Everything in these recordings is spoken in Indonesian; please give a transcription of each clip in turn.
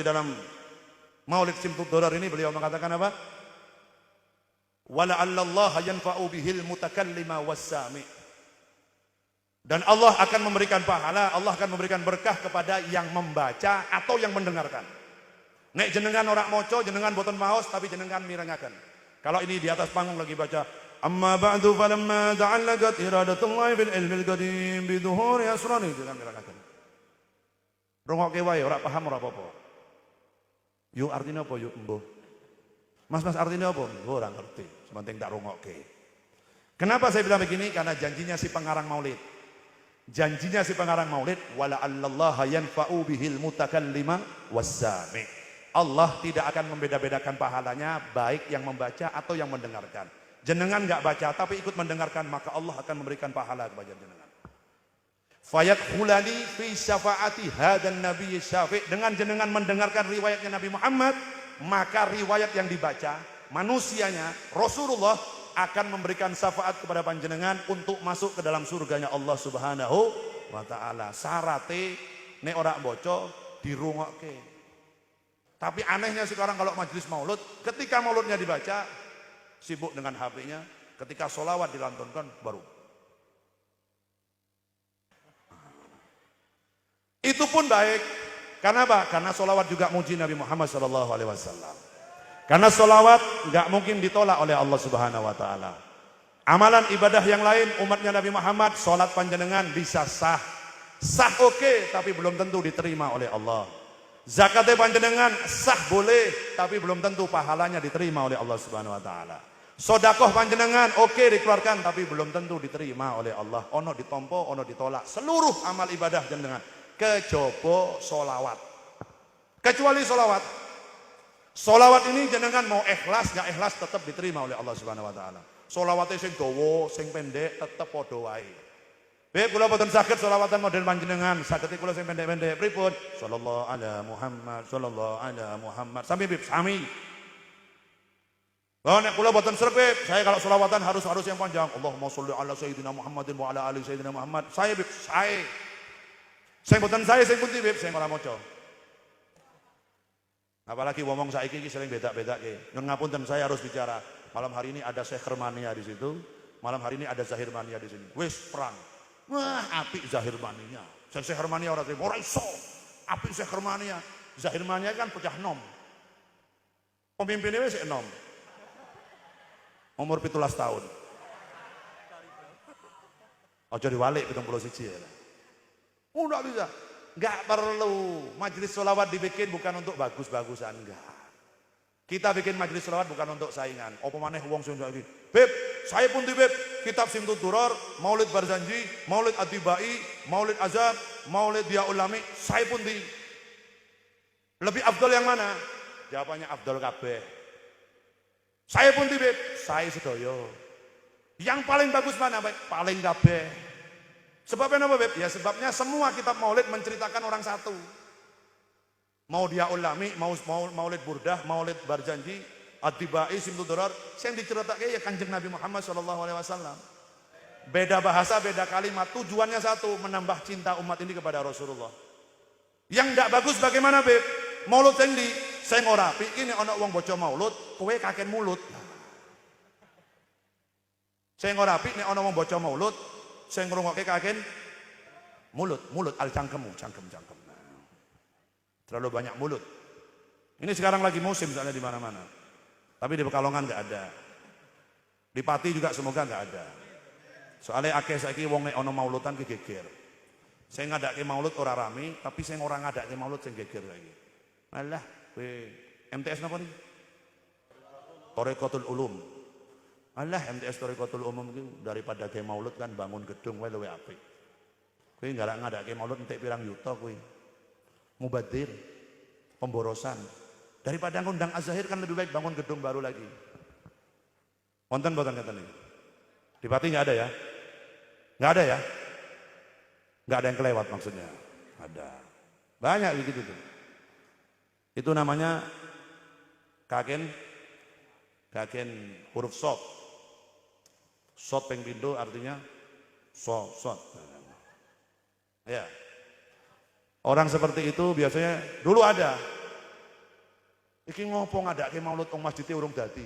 Di dalam Maulid Simtud Durar ini beliau mengatakan apa? Wala'allallaha yanfa'u bihil mutakallima wassami. Dan Allah akan memberikan pahala, Allah akan memberikan berkah kepada yang membaca atau yang mendengarkan. Nek jenengan orang moco, jenengan boten maos, tapi jenengan mirengaken. Kalau ini di atas panggung lagi baca, amma ba'du falamma ta'allaqat iradatullahi fil ilmil qadim biduhuri asrani, jenengan mirengaken. Rungokke wae, ora paham ora apa-apa. Yuk artinya apa yuk embuh? Mas artinya apa? Ora ngerti, sementing tak rungokke. Kenapa saya bilang begini? Karena janjinya si pengarang Maulid. Janjinya si pengarang Maulid, wala'allallaha yanfa'u bihil mutakallima wassami. Allah tidak akan membeda-bedakan pahalanya baik yang membaca atau yang mendengarkan. Jenengan enggak baca tapi ikut mendengarkan, maka Allah akan memberikan pahala kepada jenengan. Fayadkhulani fi syafaati hadan nabiy syafi'. Dengan jenengan mendengarkan riwayatnya Nabi Muhammad, maka riwayat yang dibaca manusianya Rasulullah akan memberikan syafaat kepada panjenengan untuk masuk ke dalam surganya Allah Subhanahu wa taala. Syarate nek ora boco dirungokke. Tapi anehnya sekarang kalau majelis maulud, ketika mauludnya dibaca sibuk dengan HP-nya, ketika sholawat dilantunkan baru. Itu pun baik. Karena apa? Karena sholawat juga muji Nabi Muhammad SAW. Karena sholawat nggak mungkin ditolak oleh Allah Subhanahu Wa Taala. Amalan ibadah yang lain umatnya Nabi Muhammad, sholat panjenengan bisa sah, oke, tapi belum tentu diterima oleh Allah. Zakatnya panjenengan sah boleh, tapi belum tentu pahalanya diterima oleh Allah Subhanahu Wa Taala. Sodakoh panjenengan oke dikeluarkan, tapi belum tentu diterima oleh Allah. Ono ditompo, ono ditolak. Seluruh amal ibadah jenengan kejobo solawat. Kecuali solawat. Solawat ini jenengan mau ikhlas gak ikhlas tetap diterima oleh Allah Subhanahu Wa Taala. Solawatnya sing dawa, sing pendek tetap padha wae. Beb kula boten saged selawatan model panjenengan, saged kula sing pendek-pendek. Pripun? Sallallahu ala Muhammad, sallallahu ala Muhammad. Sami beb, sami. Oh nek kula boten sreg beb, saya kalau selawatan harus yang panjang. Allahumma sholli ala sayyidina Muhammadin wa ala ali sayyidina Muhammad. Saya beb, saya. Sing boten saya sing pundi beb, sing ora maca. Apalagi ngomong saiki iki sering beda-bedake. Nyun ngapunten saya harus bicara. Malam hari ini ada Syekh Hermania di situ, malam hari ini ada Zahir Mania di sini. Wis perang. Wah, apik Zahir Mania. Syekh Hermania ora terima, ora iso. Apik Syekh Hermania. Zahir Mania kan pecah nom. Pemimpinnya wis enom. Umur 17 tahun. Aja diwalik 71 ya. Enggak bisa. Enggak perlu. Majelis sholawat dibikin bukan untuk bagus-bagusan, enggak. Kita bikin majelis sholawat bukan untuk saingan. Apa maneh wong sing iki. Beb, saya pun di beb, kitab Simtud Durar, Maulid Barzanji, Maulid Atibai, Maulid Azab, Maulid Dia Ulami, saya pun di. Lebih afdol yang mana? Jawabannya afdol kabeh. Saya pun di beb, saya sedoyo. Yang paling bagus mana? Paling kabeh. Sebabnya apa beb? Ya sebabnya semua kitab Maulid menceritakan orang satu. Mau Dia Ulami, mau Maulid Burdah, Maulid Barzanji, Atibai, Simtud Durar, yang diceritakan ya Kanjeng Nabi Muhammad SAW. Beda bahasa, beda kalimat, tujuannya satu, menambah cinta umat ini kepada Rasulullah. Yang tidak bagus bagaimana beb? Maulud yang di, saya ngorapi, ini ada orang bocah maulud, kowe kakek mulut. Saya ngorapi, ini ada orang bocah maulud, saya ngerungoknya kakek mulut, al cangkemmu, cangkem. Terlalu banyak mulut. Ini sekarang lagi musim misalnya di mana-mana. Tapi di Pekalongan nggak ada. Di Pati juga semoga nggak ada. Soalnya akeh saiki wong nek ana mauludan ki geger. Saya ngadake maulud ora rame, tapi saya ora ngadake maulud sing geger saiki. Alah, kowe MTS napa niki? Thariqatul Ulum. Alah, MTS Thariqatul Umum iki daripada ge maulud kan bangun gedung wae luwih apik. Kowe nggak ngadake maulud entek pirang yuta kowe. Mubadir, pemborosan. Daripada ngundang Az-Zahir kan lebih baik bangun gedung baru lagi. Wonten boten ngeten iki. Di Pati nggak ada ya? Nggak ada ya? Nggak ada yang kelewat maksudnya. Ada. Banyak begitu tuh. Itu namanya kaken huruf shad. Shad ping pindho artinya shad. Ya. Orang seperti itu biasanya dulu ada. Iki ngopo ngadake maulud wong masjidnya urung dadi.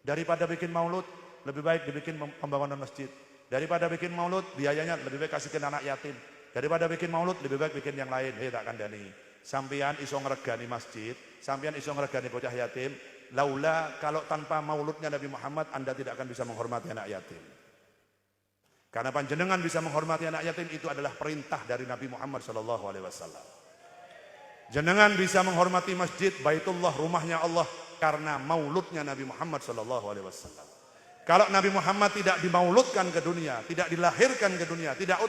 Daripada bikin maulud, lebih baik dibikin pembangunan masjid. Daripada bikin maulud, biayanya lebih baik kasihkan anak yatim. Daripada bikin maulud, lebih baik bikin yang lain. Tak kandani. Sampian iso ngregani masjid, sampian iso ngregani bocah yatim. Laula kalau tanpa mauludnya Nabi Muhammad, Anda tidak akan bisa menghormati anak yatim. Karena panjenengan bisa menghormati anak yatim itu adalah perintah dari Nabi Muhammad SAW. Jenengan bisa menghormati masjid, Baitullah, rumahnya Allah karena mauludnya Nabi Muhammad SAW. Kalau Nabi Muhammad tidak dimauludkan ke dunia, tidak dilahirkan ke dunia, tidak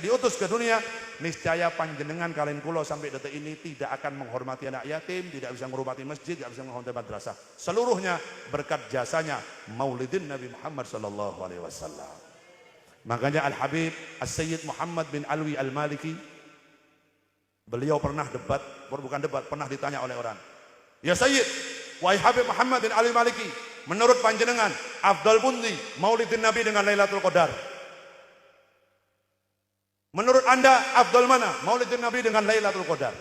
diutus ke dunia, niscaya panjenengan kalian kulo sampai detik ini tidak akan menghormati anak yatim, tidak bisa menghormati masjid, tidak bisa menghormati madrasah. Seluruhnya berkat jasanya maulidin Nabi Muhammad SAW. Makanya Al-Habib As-Sayyid Muhammad bin Alwi Al-Maliki, beliau pernah pernah ditanya oleh orang. Ya Sayyid, wahai Habib Muhammad bin Ali Maliki, menurut panjenengan, afdal pundi maulidin Nabi dengan Lailatul Qadar? Menurut Anda, afdal mana maulidin Nabi dengan Lailatul Qadar?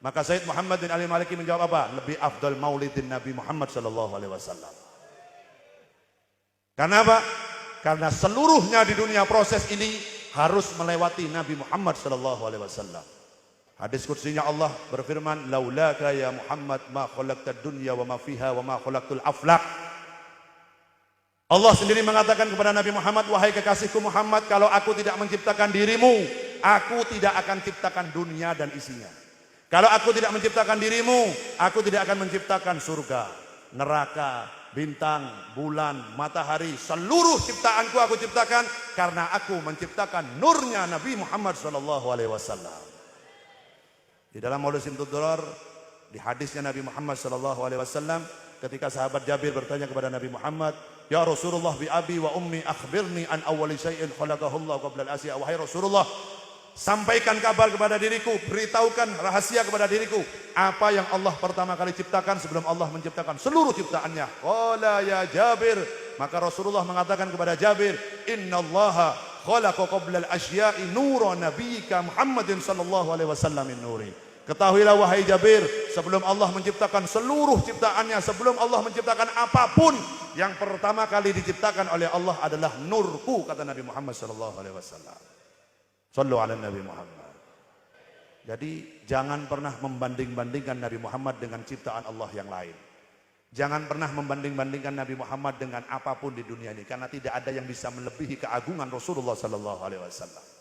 Maka Sayyid Muhammad bin Ali Maliki menjawab apa? Lebih afdal maulidin Nabi Muhammad SAW. Karena apa? Karena seluruhnya di dunia proses ini harus melewati Nabi Muhammad SAW. Hadis kursinya Allah berfirman, laulaka ya Muhammad ma khalaqtad dunya wa ma fiha wa ma khalaqtul aflaq. Allah sendiri mengatakan kepada Nabi Muhammad, wahai kekasihku Muhammad, kalau aku tidak menciptakan dirimu, aku tidak akan ciptakan dunia dan isinya. Kalau aku tidak menciptakan dirimu, aku tidak akan menciptakan surga, neraka, bintang, bulan, matahari, seluruh ciptaanku aku ciptakan karena aku menciptakan nurnya Nabi Muhammad SAW. Di dalam Maulid Simtud Durar, di hadisnya Nabi Muhammad SAW, ketika sahabat Jabir bertanya kepada Nabi Muhammad, ya Rasulullah bi abi wa ummi akhbirni an awwali syai'in khalaqahullah qabla al-asya. Wahai Rasulullah, sampaikan kabar kepada diriku, beritahukan rahasia kepada diriku, apa yang Allah pertama kali ciptakan sebelum Allah menciptakan seluruh ciptaannya. Qala ya Jabir, maka Rasulullah mengatakan kepada Jabir, innallaha khalaqa qabla al-asya'i nura nabiyyika Muhammadin sallallahu alaihi wasallam min nuri. Ketahuilah wahai Jabir, sebelum Allah menciptakan seluruh ciptaannya, sebelum Allah menciptakan apapun, yang pertama kali diciptakan oleh Allah adalah nurku, kata Nabi Muhammad sallallahu alaihi wasallam. Sallu ala Nabi Muhammad. Jadi jangan pernah membanding-bandingkan Nabi Muhammad dengan ciptaan Allah yang lain. Jangan pernah membanding-bandingkan Nabi Muhammad dengan apapun di dunia ini, karena tidak ada yang bisa melebihi keagungan Rasulullah sallallahu alaihi wasallam.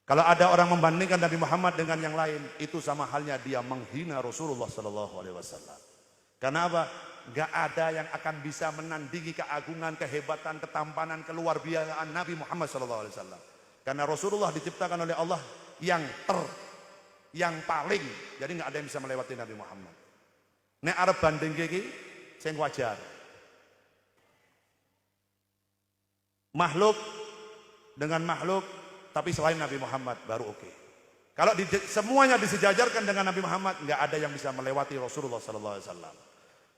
Kalau ada orang membandingkan Nabi Muhammad dengan yang lain, itu sama halnya dia menghina Rasulullah sallallahu alaihi wasallam. Karena apa? Gak ada yang akan bisa menandingi keagungan, kehebatan, ketampanan, keluarbiasaan Nabi Muhammad sallallahu alaihi wasallam. Karena Rasulullah diciptakan oleh Allah yang paling, jadi gak ada yang bisa melewati Nabi Muhammad. Nek arep banding iki sing wajar. Makhluk dengan makhluk, tapi selain Nabi Muhammad baru oke. Kalau semuanya disejajarkan dengan Nabi Muhammad, nggak ada yang bisa melewati Rasulullah sallallahu alaihi wasallam.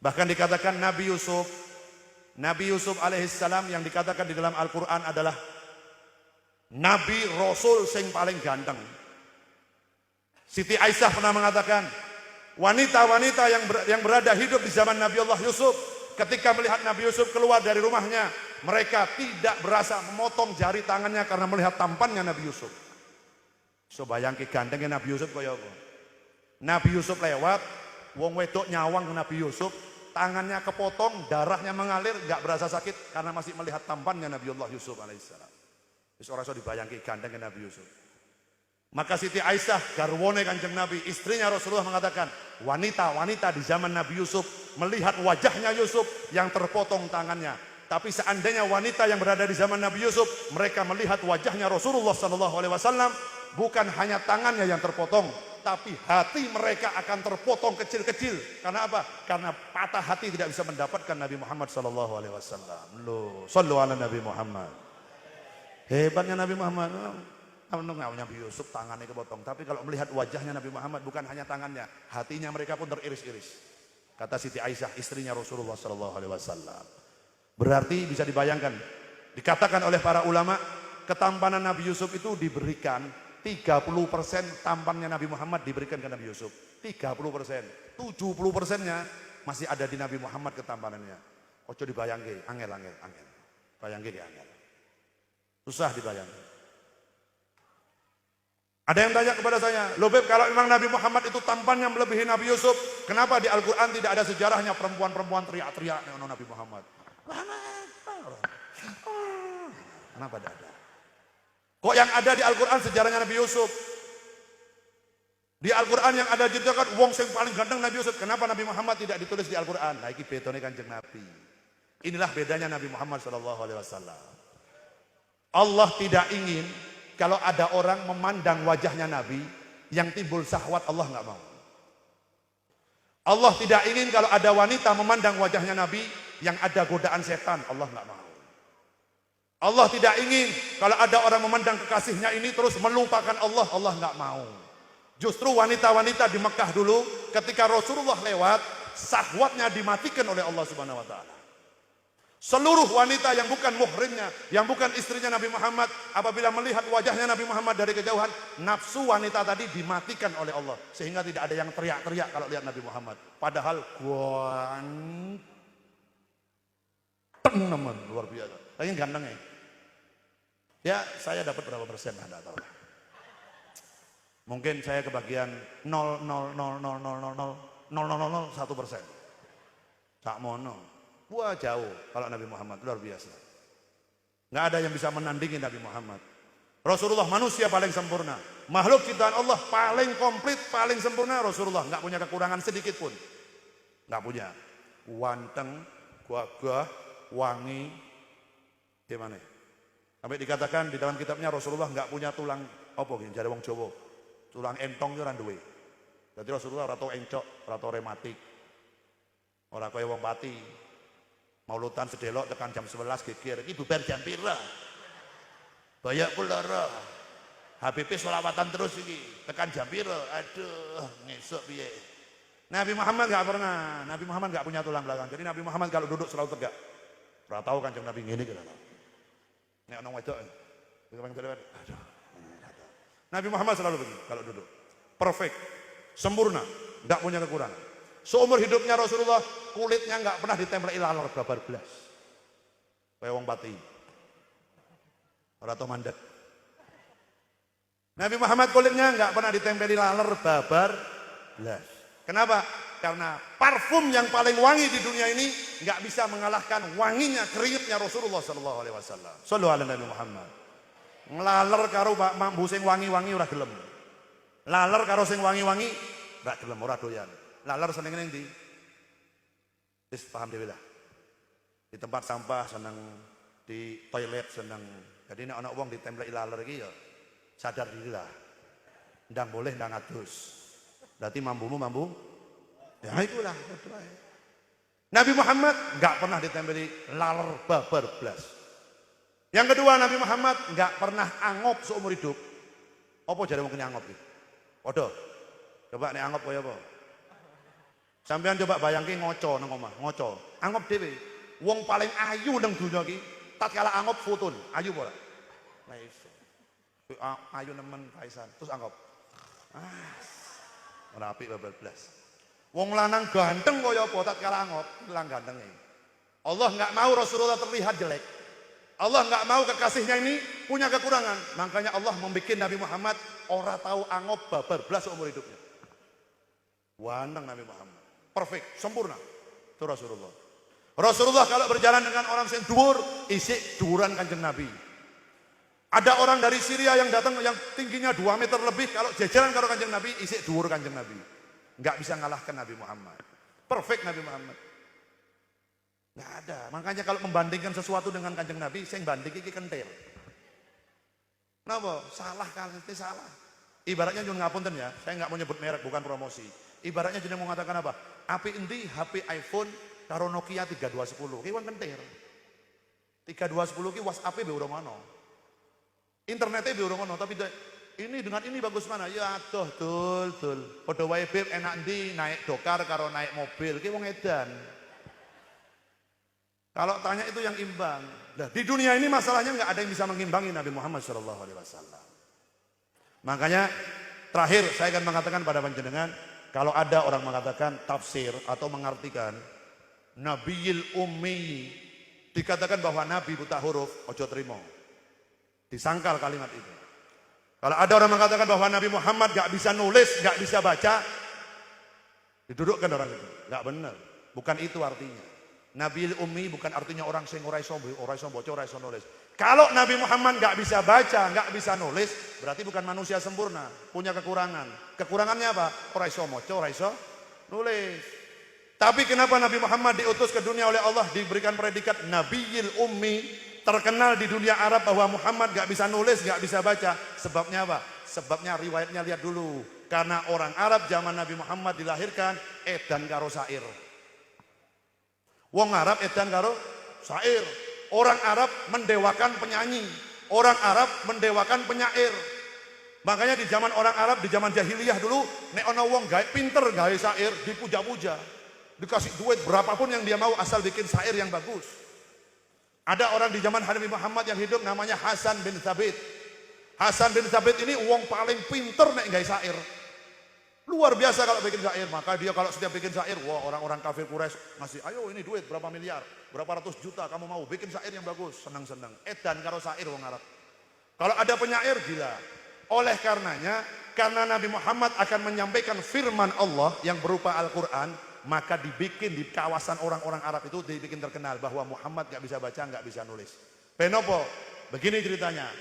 Bahkan dikatakan Nabi Yusuf alaihissalam yang dikatakan di dalam Al-Qur'an adalah Nabi Rasul sing paling ganteng. Siti Aisyah pernah mengatakan, wanita-wanita yang berada hidup di zaman Nabi Allah Yusuf, ketika melihat Nabi Yusuf keluar dari rumahnya, mereka tidak berasa memotong jari tangannya karena melihat tampannya Nabi Yusuf. So bayangke gantengnya Nabi Yusuf kaya apa? Nabi Yusuf lewat, wong wedok nyawang ke Nabi Yusuf, tangannya kepotong, darahnya mengalir, gak berasa sakit karena masih melihat tampannya Nabi Allah Yusuf alaihissalam. Wis ora iso dibayangke gantengnya Nabi Yusuf. Maka Siti Aisyah, garwane Kanjeng Nabi, istrinya Rasulullah mengatakan, wanita-wanita di zaman Nabi Yusuf melihat wajahnya Yusuf yang terpotong tangannya. Tapi seandainya wanita yang berada di zaman Nabi Yusuf, mereka melihat wajahnya Rasulullah SAW, bukan hanya tangannya yang terpotong, tapi hati mereka akan terpotong kecil-kecil. Karena apa? Karena patah hati tidak bisa mendapatkan Nabi Muhammad SAW. Loh, sallu ala Nabi Muhammad. Hebatnya Nabi Muhammad. Nabi Yusuf tangannya kepotong, tapi kalau melihat wajahnya Nabi Muhammad, bukan hanya tangannya, hatinya mereka pun teriris-iris. Kata Siti Aisyah, istrinya Rasulullah SAW. Berarti bisa dibayangkan, dikatakan oleh para ulama, ketampanan Nabi Yusuf itu diberikan 30% tampannya Nabi Muhammad diberikan ke Nabi Yusuf. 30%. 70%-nya masih ada di Nabi Muhammad ketampanannya. Ojo dibayangke, angel. Bayangke angel. Susah dibayangke. Ada yang tanya kepada saya, loh Beb, kalau memang Nabi Muhammad itu tampannya melebihi Nabi Yusuf, kenapa di Al-Quran tidak ada sejarahnya perempuan-perempuan teriak-teriak dengan Nabi Muhammad? Kenapa tidak ada? Kok yang ada di Al-Quran sejarahnya Nabi Yusuf? Di Al-Quran yang ada diceritakan wong sing paling ganteng Nabi Yusuf. Kenapa Nabi Muhammad tidak ditulis di Al-Quran? Nah, ini betone Kanjeng Nabi. Inilah bedanya Nabi Muhammad SAW. Allah tidak ingin kalau ada orang memandang wajahnya Nabi yang timbul syahwat, Allah nggak mau. Allah tidak ingin kalau ada wanita memandang wajahnya Nabi yang ada godaan setan, Allah nggak mau. Allah tidak ingin kalau ada orang memandang kekasihnya ini terus melupakan Allah, Allah nggak mau. Justru wanita-wanita di Mekah dulu ketika Rasulullah lewat, syahwatnya dimatikan oleh Allah Subhanahu wa taala. Seluruh wanita yang bukan muhrimnya, yang bukan istrinya Nabi Muhammad, apabila melihat wajahnya Nabi Muhammad dari kejauhan, nafsu wanita tadi dimatikan oleh Allah. Sehingga tidak ada yang teriak-teriak kalau lihat Nabi Muhammad. Padahal teman luar biasa. Lagi ganteng ya. Ya, saya dapat berapa persen, Anda tahu. Mungkin saya kebagian 0,00000000001%. Tak mono. Wah jauh kalau Nabi Muhammad, luar biasa. Nggak ada yang bisa menandingi Nabi Muhammad. Rasulullah manusia paling sempurna. Makhluk ciptaan Allah paling komplit, paling sempurna Rasulullah. Nggak punya kekurangan sedikit pun. Nggak punya. Wanteng, gagah, wangi. Gimana? Sampai dikatakan di dalam kitabnya Rasulullah nggak punya tulang apa gini, jare wong Jawa. Tulang entong itu ora duwe. Jadi Rasulullah ora tau encok, ora tau rematik. Ora kaya wong pati. Maulutan sedelok tekan jam 11 geger. Iki bubar jam pira? Bayakku lara. HBP sholawatan terus iki. Tekan jam pira? Aduh, ngesuk piye. Nabi Muhammad enggak pernah. Nabi Muhammad enggak punya tulang belakang. Jadi Nabi Muhammad kalau duduk selalu tegak. Ora tahu Kanjeng Nabi ngene iki lho. Nek ana wedok. Aduh. Nabi Muhammad selalu begini kalau duduk. Perfect. Sempurna, enggak punya kekurangan. Seumur hidupnya Rasulullah kulitnya nggak pernah ditempeli laler babar blas. Kayak wong pati. Ora tau mandek. Nabi Muhammad kulitnya nggak pernah ditempeli laler babar blas. Kenapa? Karena parfum yang paling wangi di dunia ini nggak bisa mengalahkan wanginya keringatnya Rasulullah Sallallahu Alaihi Wasallam. Sallu ala Nabi Muhammad. Nglaler karo mambu sing wangi-wangi ora gelem. Laler karo sing wangi-wangi ora gelem, ora doyan. Laler seneng ning ndi? Wis paham dhewe lah. Di tempat sampah seneng, di toilet seneng. Jadi nek ana wong ditempeli laler iki ya sadar diri lah. Ndang boleh ndang adus. Berarti mambumu mambu. Ya itulah. Nabi Muhammad enggak pernah ditempeli laler babar blas. Yang kedua, Nabi Muhammad enggak pernah angop seumur hidup. Apa jare wong kene angop iki? Padha. Coba nek angop kaya apa? Sampean coba bayangke ngoco nang omah, ngoco. Angop dhewe. Wong paling ayu nang donya iki, tatkala angop foton, ayu apa ora? Lah iso. Ayu nemen Kaisan, terus angop. Ora apik babal blas. Wong lanang ganteng kaya apa tatkala angop, ilang gantenge. Allah enggak mau Rasulullah terlihat jelek. Allah enggak mau kekasihnya ini punya kekurangan. Makanya Allah membuat Nabi Muhammad ora tahu angop babar blas seumur hidupnya. Wanang Nabi Muhammad. Perfect, sempurna. Itu Rasulullah. Rasulullah kalau berjalan dengan orang yang dhuwur, isik dhuwuran Kanjeng Nabi. Ada orang dari Syria yang datang yang tingginya 2 meter lebih, kalau jajaran karo Kanjeng Nabi, isik dhuwur Kanjeng Nabi. Enggak bisa ngalahkan Nabi Muhammad. Perfect Nabi Muhammad. Enggak ada. Makanya kalau membandingkan sesuatu dengan Kanjeng Nabi, saya banding iki kentir. Napa? Salah kali itu salah. Ibaratnya nyun ngapunten ya, saya enggak mau nyebut merek, bukan promosi. Ibaratnya jeneng mau mengatakan apa? Api endi HP iPhone karo Nokia 3210. Ki wong kentir. 3210 ki WhatsApp-e be urung ono. Internetnya be urung ono, tapi ini dengan ini bagus mana? Ya aduh dul. Padha wae Beb enak ndi naik dokar karo naik mobil. Ki wong edan. Kalau tanya itu yang imbang. Nah, di dunia ini masalahnya nggak ada yang bisa mengimbangi Nabi Muhammad SAW. Makanya terakhir saya akan mengatakan pada panjenengan, kalau ada orang mengatakan tafsir atau mengartikan Nabiyil Ummi, dikatakan bahwa Nabi buta huruf, ojo terima. Disangkal kalimat itu. Kalau ada orang mengatakan bahwa Nabi Muhammad gak bisa nulis, gak bisa baca, didudukkan orang itu. Gak benar. Bukan itu artinya. Nabiyil Ummi bukan artinya orang sing ora iso baca, ora iso nulis. Kalau Nabi Muhammad gak bisa baca, gak bisa nulis, berarti bukan manusia sempurna, punya kekurangan. Kekurangannya apa? Ora iso maca, ora iso nulis. Tapi kenapa Nabi Muhammad diutus ke dunia oleh Allah, diberikan predikat Nabiyil Ummi, terkenal di dunia Arab bahwa Muhammad gak bisa nulis, gak bisa baca. Sebabnya apa? Sebabnya riwayatnya lihat dulu. Karena orang Arab zaman Nabi Muhammad dilahirkan, edan karo sair. Wong Arab edan karo sair. Orang Arab mendewakan penyanyi. Orang Arab mendewakan penyair. Makanya di zaman orang Arab, di zaman jahiliyah dulu, nek ana wong gawe pinter gawe sair, dipuja-puja. Dikasih duit berapapun yang dia mau asal bikin sair yang bagus. Ada orang di zaman Nabi Muhammad yang hidup namanya Hasan bin Thabit. Hasan bin Thabit ini wong paling pinter nek gawe sair. Luar biasa kalau bikin syair. Maka dia kalau setiap bikin syair, wah orang-orang kafir Quraisy ngasih, ayo ini duit berapa miliar, berapa ratus juta kamu mau bikin syair yang bagus, senang-senang. Edan karo syair wong Arab. Kalau ada penyair gila. Oleh karenanya, karena Nabi Muhammad akan menyampaikan firman Allah yang berupa Al-Quran, maka dibikin di kawasan orang-orang Arab itu dibikin terkenal bahwa Muhammad gak bisa baca, gak bisa nulis. Penopo, begini ceritanya.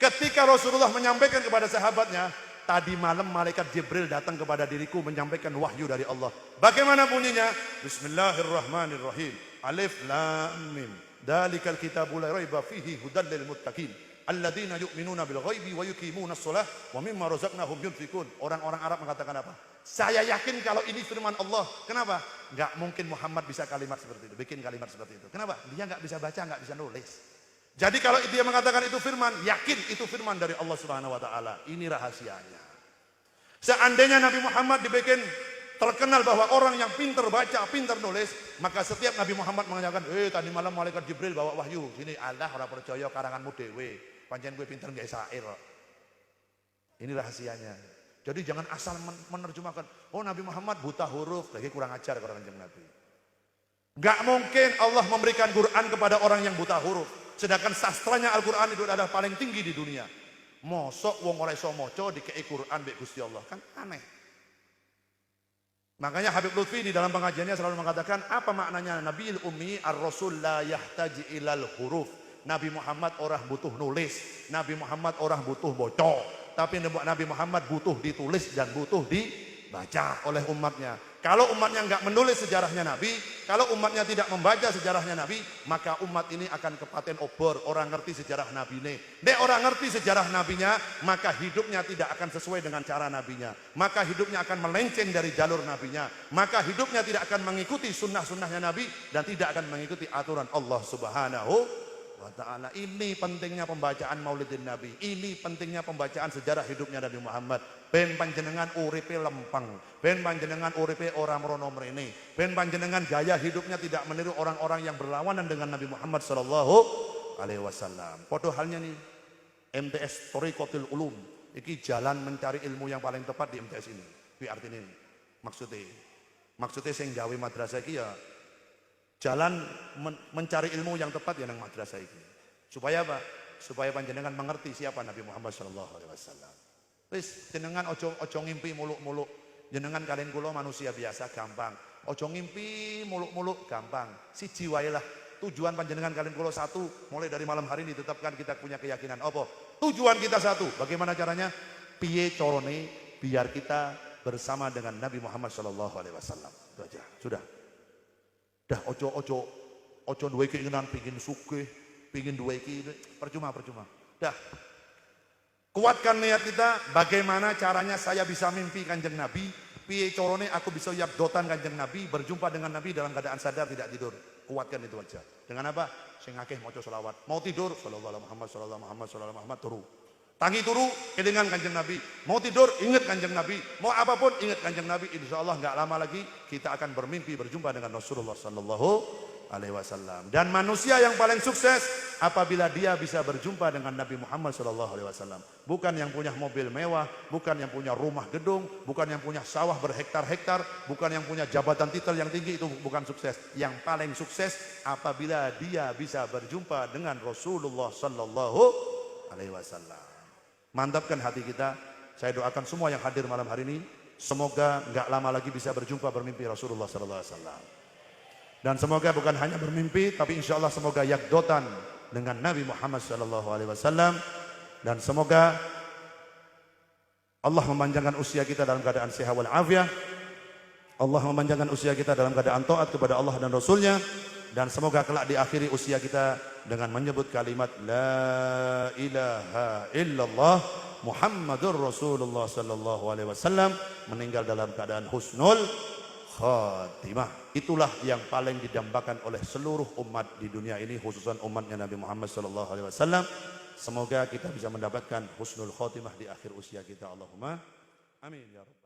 Ketika Rasulullah menyampaikan kepada sahabatnya, tadi malam malaikat Jibril datang kepada diriku menyampaikan wahyu dari Allah. Bagaimana bunyinya? Bismillahirrahmanirrahim. Alif lam mim. Dalikal kitabu la raiba fihi hudal lil muttaqin. Alladzina yu'minuna bil ghaibi wa yuqimunas shalah wa mimma razaqnahum yunfikun. Orang-orang Arab mengatakan apa? Saya yakin kalau ini firman Allah. Kenapa? Enggak mungkin Muhammad bisa kalimat seperti itu, bikin kalimat seperti itu. Kenapa? Dia enggak bisa baca, enggak bisa nulis. Jadi kalau dia mengatakan itu firman, yakin itu firman dari Allah Subhanahu wa taala. Ini rahasianya. Seandainya Nabi Muhammad dibikin terkenal bahwa orang yang pintar baca, pintar nulis, maka setiap Nabi Muhammad mengatakan, tadi malam malaikat Jibril bawa wahyu. Sini Allah ora percaya karanganmu dhewe. Pancen gue pintar nggak syair. Ini rahasianya. Jadi jangan asal menerjemahkan, oh Nabi Muhammad buta huruf, lagi kurang ajar kalau kanjeng Nabi. Gak mungkin Allah memberikan Quran kepada orang yang buta huruf. Sedangkan sastranya Al-Quran itu adalah paling tinggi di dunia. Mosok wong ora iso maca dikei Quran mbek Gusti Allah, kan aneh. Makanya Habib Lutfi di dalam pengajiannya selalu mengatakan, apa maknanya Nabiyil Ummi ar-Rasul la yahtaji ilal huruf. Nabi Muhammad orang butuh nulis, Nabi Muhammad orang butuh bocor, tapi Nabi Muhammad butuh ditulis dan butuh dibaca oleh umatnya. Kalau umatnya enggak menulis sejarahnya Nabi, kalau umatnya tidak membaca sejarahnya Nabi, maka umat ini akan kepaten obor. Orang ngerti sejarah Nabi ini. Nek orang ngerti sejarah Nabinya, maka hidupnya tidak akan sesuai dengan cara Nabinya. Maka hidupnya akan melenceng dari jalur Nabinya. Maka hidupnya tidak akan mengikuti sunnah-sunnahnya Nabi dan tidak akan mengikuti aturan Allah Subhanahu wa ta'ala. Ini pentingnya pembacaan Maulidin Nabi. Ini pentingnya pembacaan sejarah hidupnya Nabi Muhammad. Ben panjenengan uripe lempeng, ben panjenengan uripe ora mrono mrene, ben panjenengan gaya hidupnya tidak meniru orang-orang yang berlawanan dengan Nabi Muhammad sallallahu alaihi wasallam. Padha halnya nih MTS Thariqatul Ulum, iki jalan mencari ilmu yang paling tepat di MTS ini. Kuwi artine maksudnya sing gawe madrasah iki ya jalan mencari ilmu yang tepat ya nang madrasah iki. Supaya apa? Supaya panjenengan mengerti siapa Nabi Muhammad sallallahu alaihi wasallam. Wis jenengan ojo ngimpi muluk-muluk. Jenengan kalian kula manusia biasa gampang. Ojo ngimpi muluk-muluk gampang. Siji wae lah. Tujuan panjenengan kalian kula satu. Mulai dari malam hari ini ditetapkan kita punya keyakinan apa? Tujuan kita satu. Bagaimana caranya? Piye carane biar kita bersama dengan Nabi Muhammad sallallahu alaihi wasallam. Itu aja. Sudah. Dah ojo duwe keinginan pengin sugih, pengin duwe iki percuma. Dah. Kuatkan niat kita, bagaimana caranya saya bisa mimpi kanjeng Nabi, piye carane aku bisa yabdotan kanjeng Nabi, berjumpa dengan Nabi dalam keadaan sadar tidak tidur. Kuatkan itu aja. Dengan apa? Sing akeh maca selawat. Mau tidur, sallallahu alaihi Muhammad, sallallahu alaihi Muhammad, sallallahu alaihi Muhammad turu. Tangi turu, kelingan kanjeng Nabi. Mau tidur, ingat kanjeng Nabi. Mau apapun, ingat kanjeng Nabi. Insya Allah nggak lama lagi kita akan bermimpi berjumpa dengan Rasulullah sallallahu Alaihi Wasallam. Dan manusia yang paling sukses apabila dia bisa berjumpa dengan Nabi Muhammad Sallallahu Alaihi Wasallam. Bukan yang punya mobil mewah, bukan yang punya rumah gedung, bukan yang punya sawah berhektar-hektar, bukan yang punya jabatan titel yang tinggi, itu bukan sukses. Yang paling sukses apabila dia bisa berjumpa dengan Rasulullah Sallallahu Alaihi Wasallam. Mantapkan hati kita. Saya doakan semua yang hadir malam hari ini, semoga nggak lama lagi bisa berjumpa bermimpi Rasulullah Sallallahu Alaihi Wasallam. Dan semoga bukan hanya bermimpi, tapi insya Allah semoga yakdotan dengan Nabi Muhammad Sallallahu Alaihi Wasallam. Dan semoga Allah memanjangkan usia kita dalam keadaan sehat wal afiat. Allah memanjangkan usia kita dalam keadaan taat kepada Allah dan Rasulnya. Dan semoga kelak diakhiri usia kita dengan menyebut kalimat La ilaha illallah Muhammadur Rasulullah Sallallahu Alaihi Wasallam, meninggal dalam keadaan husnul khatimah. Itulah yang paling didambakan oleh seluruh umat di dunia ini, khususan umatnya Nabi Muhammad Sallallahu Alaihi Wasallam. Semoga kita bisa mendapatkan husnul khatimah di akhir usia kita. Allahumma amin ya rabbal